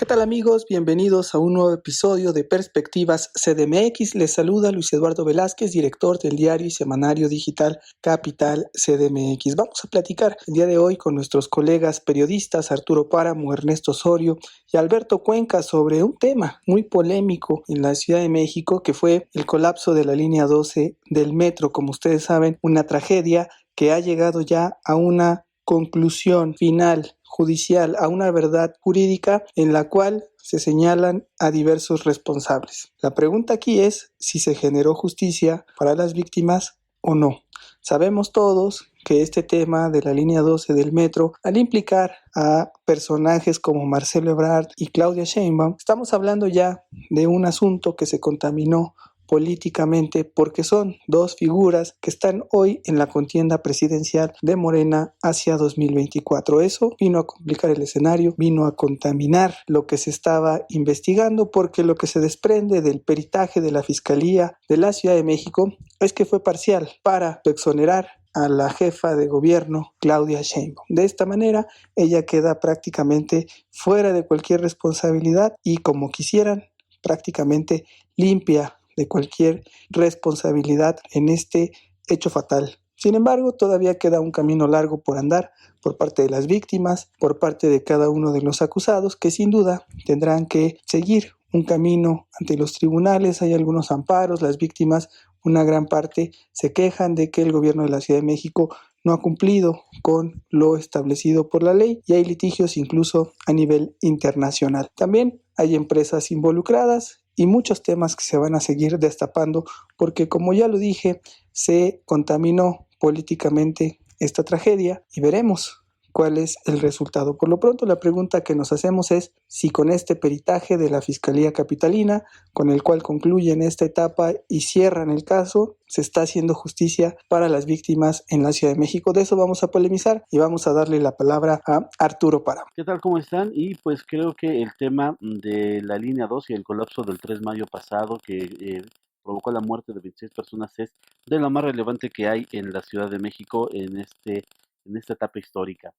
¿Qué tal amigos? Bienvenidos a un nuevo episodio de Perspectivas CDMX. Les saluda Luis Eduardo Velázquez, director del diario y semanario digital Capital CDMX. Vamos a platicar el día de hoy con nuestros colegas periodistas Arturo Páramo, Ernesto Osorio y Alberto Cuenca sobre un tema muy polémico en la Ciudad de México, que fue el colapso de la línea 12 del metro. Como ustedes saben, una tragedia que ha llegado ya a una conclusión final judicial, a una verdad jurídica en la cual se señalan a diversos responsables. La pregunta aquí es si se generó justicia para las víctimas o no. Sabemos todos que este tema de la línea 12 del metro, al implicar a personajes como Marcelo Ebrard y Claudia Sheinbaum, estamos hablando ya de un asunto que se contaminó políticamente, porque son dos figuras que están hoy en la contienda presidencial de Morena hacia 2024. Eso vino a complicar el escenario, vino a contaminar lo que se estaba investigando, porque lo que se desprende del peritaje de la Fiscalía de la Ciudad de México es que fue parcial para exonerar a la jefa de gobierno, Claudia Sheinbaum. De esta manera, ella queda prácticamente fuera de cualquier responsabilidad y, como quisieran, prácticamente limpia de cualquier responsabilidad en este hecho fatal. Sin embargo, todavía queda un camino largo por andar por parte de las víctimas, por parte de cada uno de los acusados, que sin duda tendrán que seguir un camino ante los tribunales. Hay algunos amparos, las víctimas, una gran parte, se quejan de que el gobierno de la Ciudad de México no ha cumplido con lo establecido por la ley y hay litigios incluso a nivel internacional. También hay empresas involucradas y muchos temas que se van a seguir destapando porque, como ya lo dije, se contaminó políticamente esta tragedia y veremos cuál es el resultado. Por lo pronto, la pregunta que nos hacemos es si con este peritaje de la Fiscalía Capitalina, con el cual concluyen esta etapa y cierran el caso, se está haciendo justicia para las víctimas en la Ciudad de México. De eso vamos a polemizar y vamos a darle la palabra a Arturo Páramo. ¿Qué tal? ¿Cómo están? Y pues creo que el tema de la línea 2 y el colapso del 3 de mayo pasado que provocó la muerte de 26 personas es de lo más relevante que hay en la Ciudad de México en esta etapa histórica.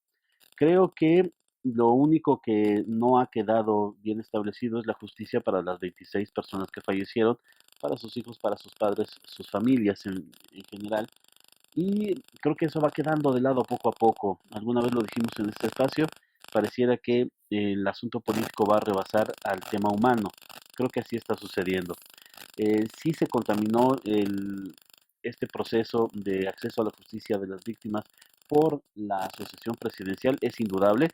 Creo que lo único que no ha quedado bien establecido es la justicia para las 26 personas que fallecieron, para sus hijos, para sus padres, sus familias en general. Y creo que eso va quedando de lado poco a poco. Alguna vez lo dijimos en este espacio, pareciera que el asunto político va a rebasar al tema humano. Creo que así está sucediendo. Sí se contaminó este proceso de acceso a la justicia de las víctimas por la asociación presidencial, es indudable.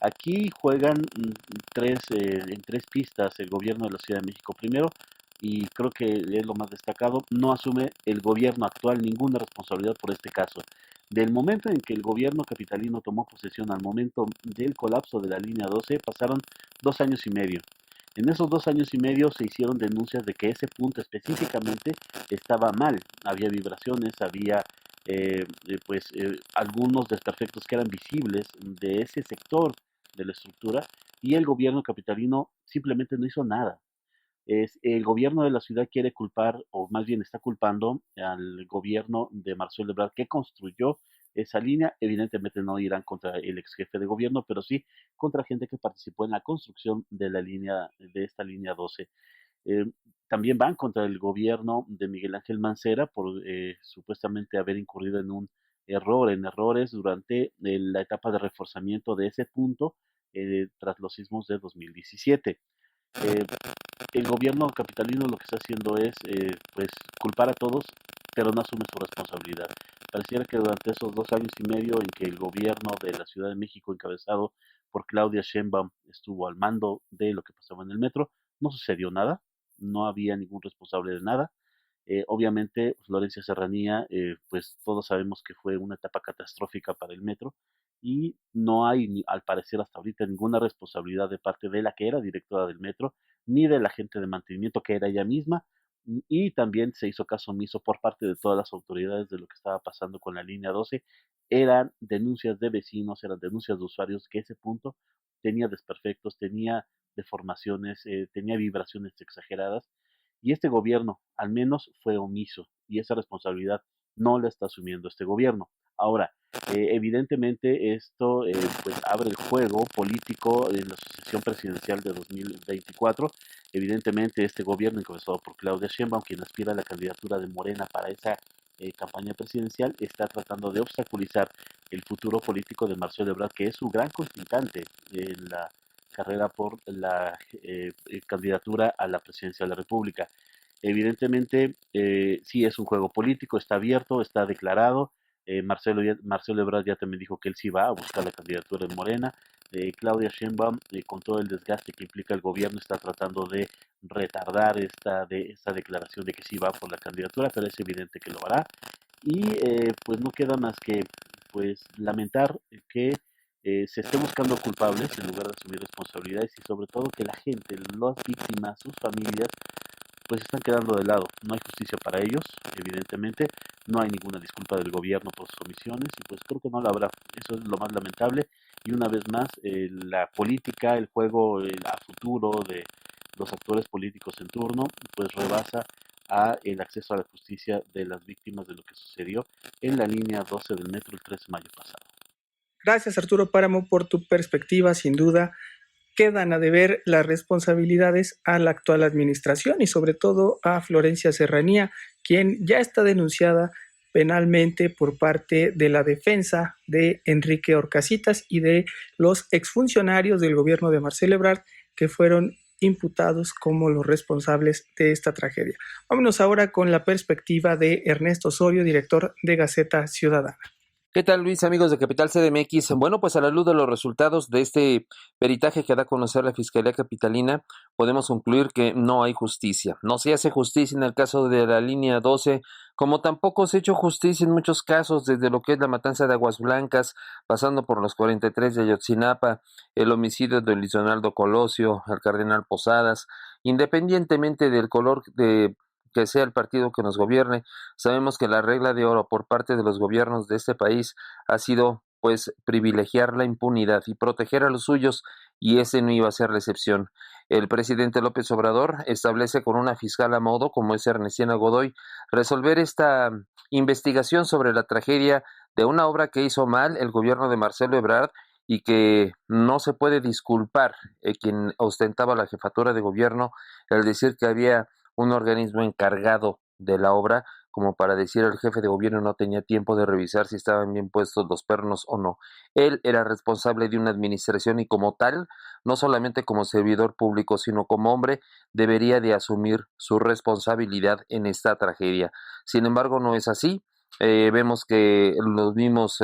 Aquí juegan en tres pistas el gobierno de la Ciudad de México. Primero, y creo que es lo más destacado, no asume el gobierno actual ninguna responsabilidad por este caso. Del momento en que el gobierno capitalino tomó posesión al momento del colapso de la línea 12, pasaron 2 años y medio. En esos 2 años y medio se hicieron denuncias de que ese punto específicamente estaba mal. Había vibraciones, había algunos desperfectos que eran visibles de ese sector de la estructura y el gobierno capitalino simplemente no hizo nada. El gobierno de la ciudad quiere culpar, o más bien está culpando al gobierno de Marcelo Ebrard que construyó esa línea. Evidentemente no irán contra el ex jefe de gobierno, pero sí contra gente que participó en la construcción de de esta línea 12. Eh, También van contra el gobierno de Miguel Ángel Mancera por supuestamente haber incurrido en un en errores durante la etapa de reforzamiento de ese punto tras los sismos de 2017. Eh, el gobierno capitalino lo que está haciendo es pues culpar a todos, pero no asume su responsabilidad. Pareciera que durante esos 2 años y medio en que el gobierno de la Ciudad de México, encabezado por Claudia Sheinbaum, estuvo al mando de lo que pasaba en el metro, no sucedió nada, no había ningún responsable de nada. Obviamente, Florencia Serranía, pues todos sabemos que fue una etapa catastrófica para el metro y no hay, al parecer hasta ahorita, ninguna responsabilidad de parte de la que era directora del metro, ni de la gente de mantenimiento que era ella misma, y también se hizo caso omiso por parte de todas las autoridades de lo que estaba pasando con la línea 12. Eran denuncias de vecinos, eran denuncias de usuarios que ese punto tenía desperfectos, tenía deformaciones, tenía vibraciones exageradas, y este gobierno al menos fue omiso, y esa responsabilidad no la está asumiendo este gobierno. Ahora, evidentemente esto pues abre el juego político en la sucesión presidencial de 2024. Evidentemente este gobierno encabezado por Claudia Sheinbaum, quien aspira a la candidatura de Morena para esa campaña presidencial, está tratando de obstaculizar el futuro político de Marcelo Ebrard, que es su gran contrincante en la carrera por la candidatura a la presidencia de la República. Evidentemente, sí es un juego político, está abierto, está declarado. Marcelo Ebrard ya también dijo que él sí va a buscar la candidatura de Morena. Claudia Sheinbaum, con todo el desgaste que implica el gobierno, está tratando de retardar esta declaración de que sí va por la candidatura, pero es evidente que lo hará. Y pues no queda más que pues lamentar que se esté buscando culpables en lugar de asumir responsabilidades y sobre todo que la gente, las víctimas, sus familias, pues están quedando de lado. No hay justicia para ellos, evidentemente, no hay ninguna disculpa del gobierno por sus omisiones y pues creo que no la habrá. Eso es lo más lamentable y una vez más la política, el juego a futuro de los actores políticos en turno, pues rebasa a el acceso a la justicia de las víctimas de lo que sucedió en la línea 12 del metro el 13 de mayo pasado. Gracias Arturo Páramo por tu perspectiva, sin duda quedan a deber las responsabilidades a la actual administración y sobre todo a Florencia Serranía, quien ya está denunciada penalmente por parte de la defensa de Enrique Orcasitas y de los exfuncionarios del gobierno de Marcelo Ebrard que fueron imputados como los responsables de esta tragedia. Vámonos ahora con la perspectiva de Ernesto Osorio, director de Gaceta Ciudadana. ¿Qué tal, Luis, amigos de Capital CDMX? Bueno, pues a la luz de los resultados de este peritaje que da a conocer la Fiscalía Capitalina, podemos concluir que no hay justicia. No se hace justicia en el caso de la línea 12, como tampoco se ha hecho justicia en muchos casos, desde lo que es la matanza de Aguas Blancas, pasando por los 43 de Ayotzinapa, el homicidio de Luis Donaldo Colosio, el cardenal Posadas, independientemente del color de que sea el partido que nos gobierne. Sabemos que la regla de oro por parte de los gobiernos de este país ha sido pues privilegiar la impunidad y proteger a los suyos, y ese no iba a ser la excepción. El presidente López Obrador establece con una fiscal a modo, como es Ernestina Godoy, resolver esta investigación sobre la tragedia de una obra que hizo mal el gobierno de Marcelo Ebrard y que no se puede disculpar quien ostentaba la jefatura de gobierno el decir que había un organismo encargado de la obra, como para decir el jefe de gobierno no tenía tiempo de revisar si estaban bien puestos los pernos o no. Él era responsable de una administración y como tal, no solamente como servidor público, sino como hombre, debería de asumir su responsabilidad en esta tragedia. Sin embargo, no es así. Vemos que los mismos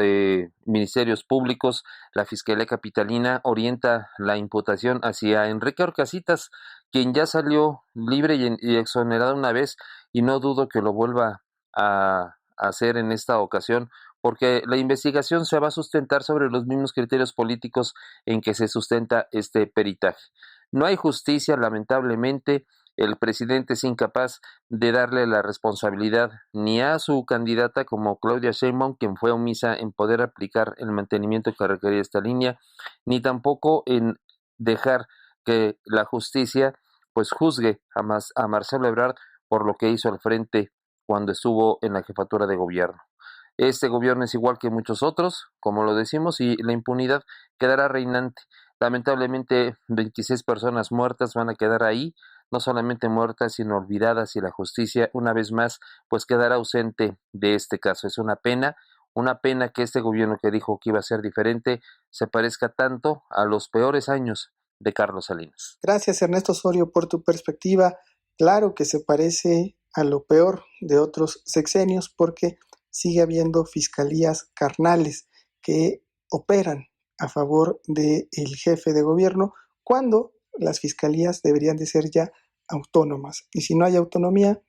ministerios públicos, la Fiscalía Capitalina orienta la imputación hacia Enrique Orcasitas, quien ya salió libre y exonerado una vez, y no dudo que lo vuelva a hacer en esta ocasión, porque la investigación se va a sustentar sobre los mismos criterios políticos en que se sustenta este peritaje. No hay justicia, lamentablemente. El presidente es incapaz de darle la responsabilidad ni a su candidata como Claudia Sheinbaum, quien fue omisa en poder aplicar el mantenimiento que requería esta línea, ni tampoco en dejar que la justicia pues juzgue a Marcelo Ebrard por lo que hizo al frente cuando estuvo en la jefatura de gobierno. Este gobierno es igual que muchos otros, como lo decimos, y la impunidad quedará reinante. Lamentablemente, 26 personas muertas van a quedar ahí, no solamente muertas, sino olvidadas, y la justicia, una vez más, pues quedará ausente de este caso. Es una pena que este gobierno que dijo que iba a ser diferente se parezca tanto a los peores años de Carlos Salinas. Gracias Ernesto Osorio por tu perspectiva. Claro que se parece a lo peor de otros sexenios porque sigue habiendo fiscalías carnales que operan a favor del jefe de gobierno cuando las fiscalías deberían de ser ya autónomas. Y si no hay autonomía,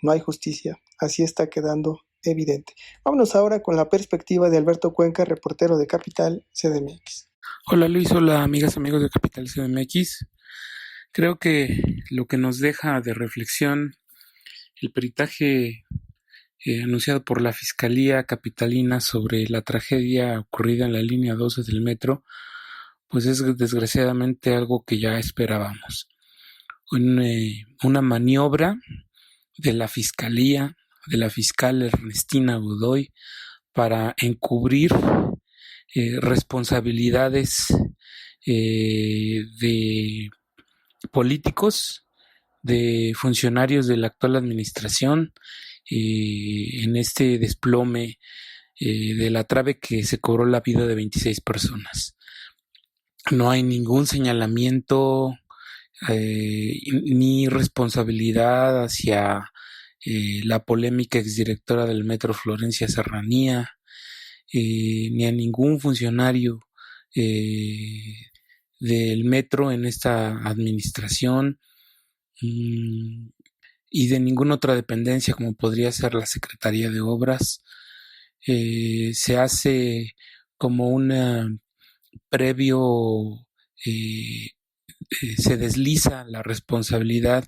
no hay justicia. Así está quedando evidente. Vámonos ahora con la perspectiva de Alberto Cuenca, reportero de Capital CDMX. Hola Luis, hola amigas, amigos de Capital CDMX. Creo que lo que nos deja de reflexión el peritaje anunciado por la Fiscalía Capitalina sobre la tragedia ocurrida en la línea 12 del metro, pues es desgraciadamente algo que ya esperábamos. Una maniobra de la Fiscalía, de la fiscal Ernestina Godoy, para encubrir responsabilidades de políticos, de funcionarios de la actual administración, en este desplome de la trave que se cobró la vida de 26 personas. No hay ningún señalamiento ni responsabilidad hacia la polémica exdirectora del Metro Florencia Serranía, ni a ningún funcionario del metro en esta administración, y de ninguna otra dependencia como podría ser la Secretaría de Obras. Se hace como un previo, se desliza la responsabilidad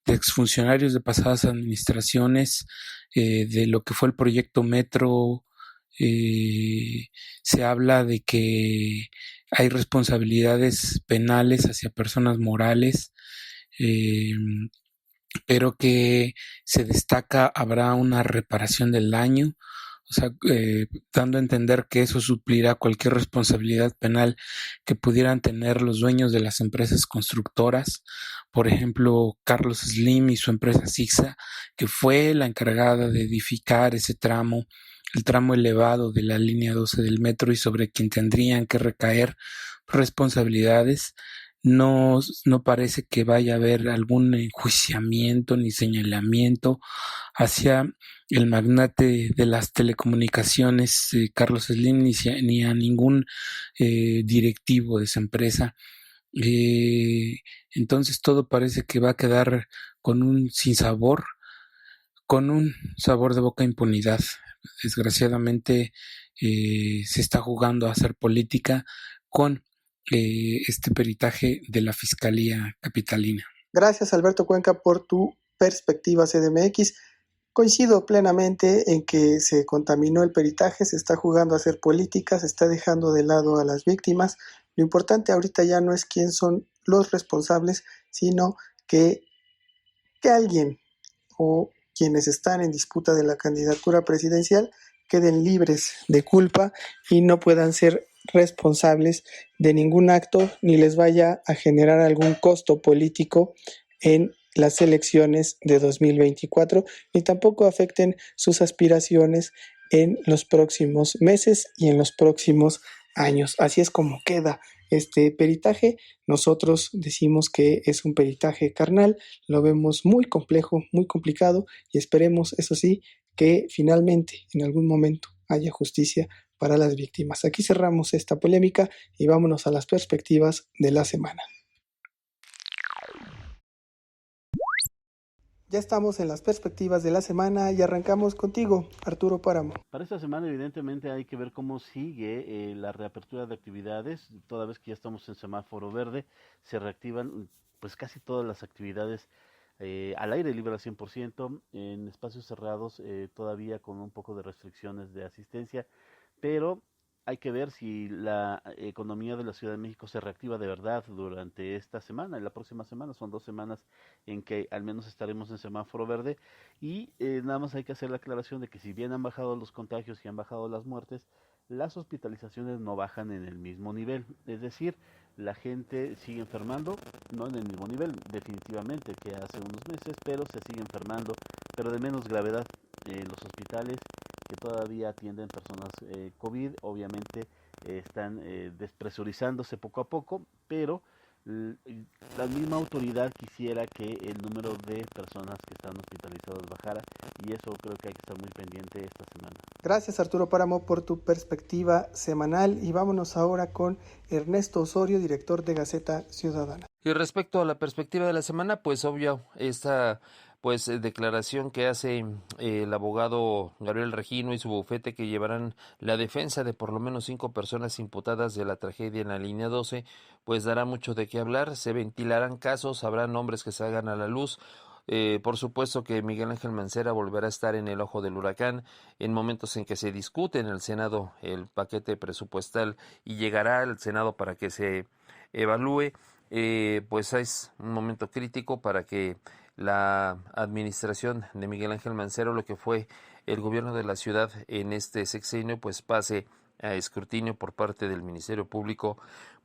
de exfuncionarios de pasadas administraciones de lo que fue el proyecto Metro. Se habla de que hay responsabilidades penales hacia personas morales, pero que se destaca habrá una reparación del daño, o sea, dando a entender que eso suplirá cualquier responsabilidad penal que pudieran tener los dueños de las empresas constructoras, por ejemplo, Carlos Slim y su empresa Sixa, que fue la encargada de edificar ese tramo, el tramo elevado de la línea 12 del metro, y sobre quien tendrían que recaer responsabilidades. No parece que vaya a haber algún enjuiciamiento ni señalamiento hacia el magnate de las telecomunicaciones, Carlos Slim, ni a ningún directivo de esa empresa. Entonces todo parece que va a quedar con un sinsabor, con un sabor de boca impunidad. Desgraciadamente se está jugando a hacer política con este peritaje de la Fiscalía Capitalina. Gracias, Alberto Cuenca, por tu perspectiva CDMX. Coincido plenamente en que se contaminó el peritaje, se está jugando a hacer política, se está dejando de lado a las víctimas. Lo importante ahorita ya no es quién son los responsables, sino que alguien o quienes están en disputa de la candidatura presidencial queden libres de culpa y no puedan ser responsables de ningún acto ni les vaya a generar algún costo político en las elecciones de 2024, ni tampoco afecten sus aspiraciones en los próximos meses y en los próximos años. Así es como queda este peritaje. Nosotros decimos que es un peritaje carnal, lo vemos muy complejo, muy complicado, y esperemos, eso sí, que finalmente en algún momento haya justicia para las víctimas. Aquí cerramos esta polémica y vámonos a las perspectivas de la semana. Ya estamos en las perspectivas de la semana y arrancamos contigo, Arturo Páramo. Para esta semana evidentemente hay que ver cómo sigue la reapertura de actividades. Toda vez que ya estamos en semáforo verde, se reactivan pues casi todas las actividades al aire libre al 100%, en espacios cerrados todavía con un poco de restricciones de asistencia, pero hay que ver si la economía de la Ciudad de México se reactiva de verdad durante esta semana. Y la próxima semana son 2 semanas en que al menos estaremos en semáforo verde, y nada más hay que hacer la aclaración de que si bien han bajado los contagios y han bajado las muertes, las hospitalizaciones no bajan en el mismo nivel. Es decir, la gente sigue enfermando, no en el mismo nivel definitivamente que hace unos meses, pero se sigue enfermando, pero de menos gravedad. Los hospitales que todavía atienden personas COVID obviamente están despresurizándose poco a poco, pero la misma autoridad quisiera que el número de personas que están hospitalizadas bajara, y eso creo que hay que estar muy pendiente esta semana. Gracias, Arturo Páramo, por tu perspectiva semanal, y vámonos ahora con Ernesto Osorio, director de Gaceta Ciudadana. Y respecto a la perspectiva de la semana, pues obvio, esta declaración que hace el abogado Gabriel Regino y su bufete, que llevarán la defensa de por lo menos 5 personas imputadas de la tragedia en la línea 12, pues dará mucho de qué hablar. Se ventilarán casos, habrá nombres que salgan a la luz. Por supuesto que Miguel Ángel Mancera volverá a estar en el ojo del huracán en momentos en que se discute en el Senado el paquete presupuestal y llegará al Senado para que se evalúe. Pues es un momento crítico para que la administración de Miguel Ángel Mancera, lo que fue el gobierno de la ciudad en este sexenio pues pase a escrutinio por parte del Ministerio Público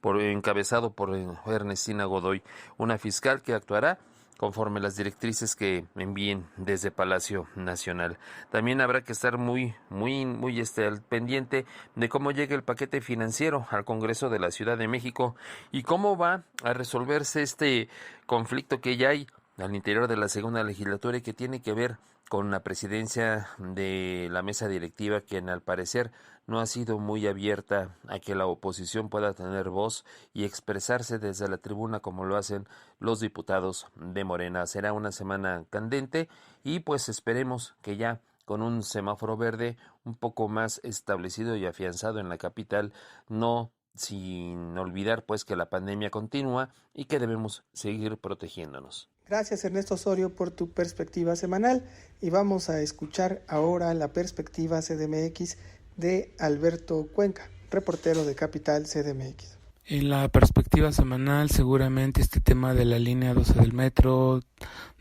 encabezado por Ernestina Godoy, una fiscal que actuará conforme las directrices que envíen desde Palacio Nacional. También habrá que estar muy al pendiente de cómo llegue el paquete financiero al Congreso de la Ciudad de México y cómo va a resolverse este conflicto que ya hay al interior de la segunda legislatura y que tiene que ver con la presidencia de la mesa directiva, quien al parecer no ha sido muy abierta a que la oposición pueda tener voz y expresarse desde la tribuna como lo hacen los diputados de Morena. Será una semana candente y pues esperemos que ya con un semáforo verde un poco más establecido y afianzado en la capital, no sin olvidar pues que la pandemia continúa y que debemos seguir protegiéndonos. Gracias Ernesto Osorio por tu perspectiva semanal y vamos a escuchar ahora la perspectiva CDMX de Alberto Cuenca, reportero de Capital CDMX. En la perspectiva semanal seguramente este tema de la línea 12 del metro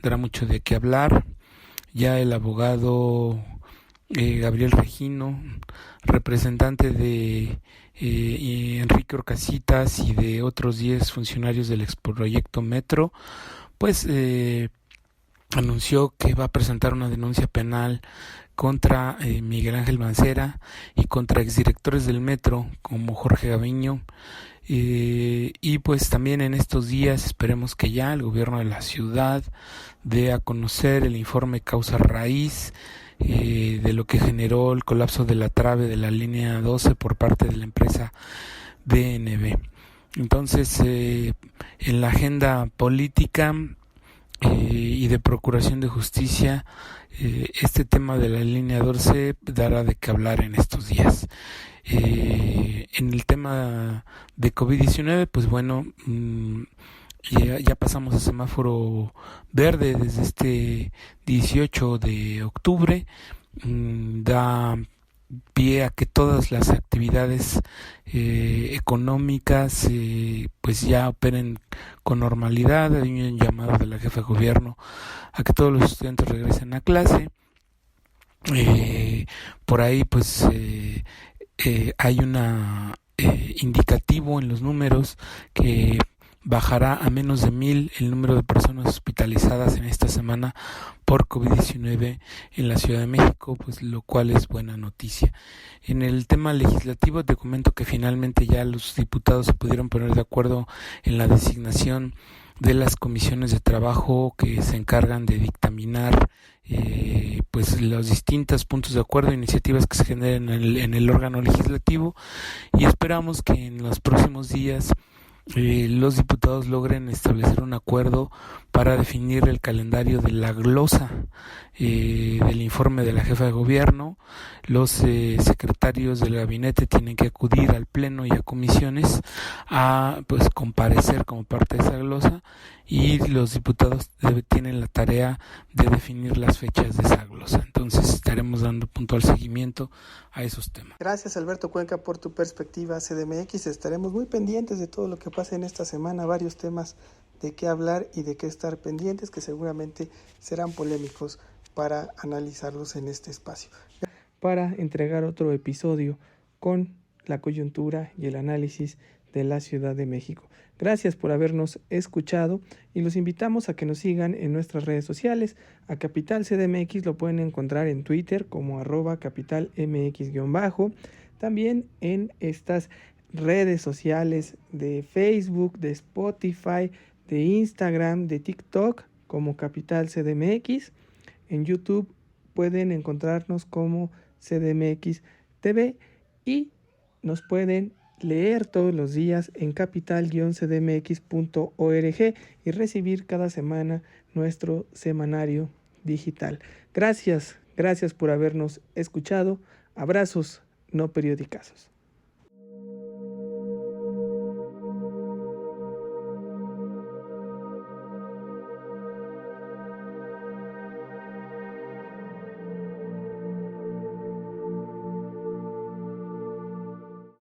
dará mucho de qué hablar. Ya el abogado Gabriel Regino, representante de Enrique Orcasitas y de otros 10 funcionarios del exproyecto Metro, pues anunció que va a presentar una denuncia penal contra Miguel Ángel Mancera y contra exdirectores del Metro como Jorge Gaviño. Y pues también en estos días esperemos que ya el gobierno de la ciudad dé a conocer el informe causa raíz de lo que generó el colapso de la trave de la línea 12 por parte de la empresa DNB. Entonces, en la agenda política y de procuración de justicia, este tema de la línea 12 dará de qué hablar en estos días. En el tema de COVID-19, pues bueno, ya pasamos a semáforo verde desde este 18 de octubre, da pie a que todas las actividades económicas pues ya operen con normalidad. Hay un llamado de la jefa de gobierno a que todos los estudiantes regresen a clase. Por ahí pues hay una indicativo en los números que bajará a menos de 1,000 el número de personas hospitalizadas en esta semana por COVID-19 en la Ciudad de México, pues lo cual es buena noticia. En el tema legislativo te comento que finalmente ya los diputados se pudieron poner de acuerdo en la designación de las comisiones de trabajo que se encargan de dictaminar pues los distintos puntos de acuerdo e iniciativas que se generen en el órgano legislativo, y esperamos que en los próximos días los diputados logren establecer un acuerdo para definir el calendario de la glosa del informe de la jefa de gobierno. Los secretarios del gabinete tienen que acudir al pleno y a comisiones a pues comparecer como parte de esa glosa, y los diputados tienen la tarea de definir las fechas de esa glosa. Entonces estaremos dando puntual seguimiento a esos temas. Gracias Alberto Cuenca por tu perspectiva CDMX. Estaremos muy pendientes de todo lo que pase en esta semana, varios temas de qué hablar y de qué estar pendientes que seguramente serán polémicos para analizarlos en este espacio. Para entregar otro episodio con la coyuntura y el análisis de la Ciudad de México. Gracias por habernos escuchado y los invitamos a que nos sigan en nuestras redes sociales. A Capital CDMX lo pueden encontrar en Twitter como @capitalmx_. También en estas redes sociales de Facebook, de Spotify, de Instagram, de TikTok como Capital CDMX. En YouTube pueden encontrarnos como CDMX TV y nos pueden leer todos los días en capital-cdmx.org y recibir cada semana nuestro semanario digital. Gracias por habernos escuchado. Abrazos no periodicazos.